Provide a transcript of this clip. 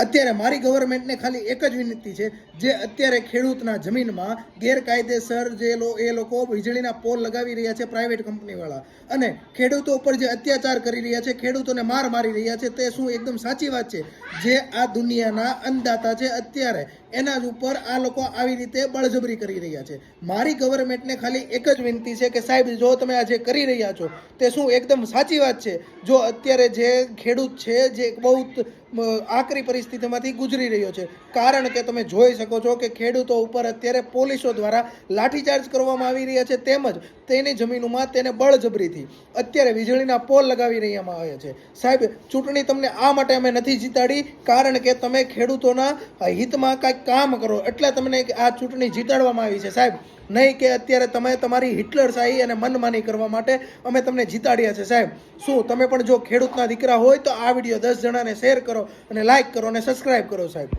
અત્યારે મારી ગવર્મેન્ટને ખાલી એક જ વિનંતી છે, જે અત્યારે ખેડૂતના જમીનમાં ગેરકાયદેસર એ લોકો વીજળીના પોલ લગાવી રહ્યા છે પ્રાઇવેટ કંપનીવાળા, અને ખેડૂતો ઉપર જે અત્યાચાર કરી રહ્યા છે, ખેડૂતોને મારી રહ્યા છે, તે શું એકદમ સાચી વાત છે? જે આ દુનિયાના અન્નદાતા છે અત્યારે એના જ ઉપર આ લોકો આવી રીતે બળજબરી કરી રહ્યા છે. મારી ગવર્મેન્ટને ખાલી એક જ વિનંતી છે કે સાહેબ, જો તમે આ જે કરી રહ્યા છો તે શું એકદમ સાચી વાત છે? જો અત્યારે જે ખેડૂત છે જે બહુ આકરી પરિસ્થિતિમાંથી ગુજરી રહ્યો છે, કારણ કે તમે જોઈ શકો છો કે ખેડૂતો ઉપર અત્યારે પોલીસો દ્વારા લાઠીચાર્જ કરવામાં આવી રહ્યા છે, તેમજ તેની જમીનોમાં તેને બળજબરીથી અત્યારે વીજળીના પોલ લગાવી રહ્યામાં આવે છે. સાહેબ, ચૂંટણી તમને આ માટે અમે નથી જીતાડી, કારણ કે તમે ખેડૂતોના હિતમાં કાંઈક કામ કરો એટલે તમને આ ચૂંટણી જીતાડવામાં આવી છે સાહેબ, નહીં કે અત્યારે તમે તમારી હિટલરશાહી અને મનમાની કરવા માટે અમે તમને જીતાડ્યા છે સાહેબ. શું તમે પણ જો ખેડૂતના દીકરા હોય તો આ વિડીયો 10 જણાને શેર કરો અને લાઇક કરો અને સબસ્ક્રાઈબ કરો સાહેબ.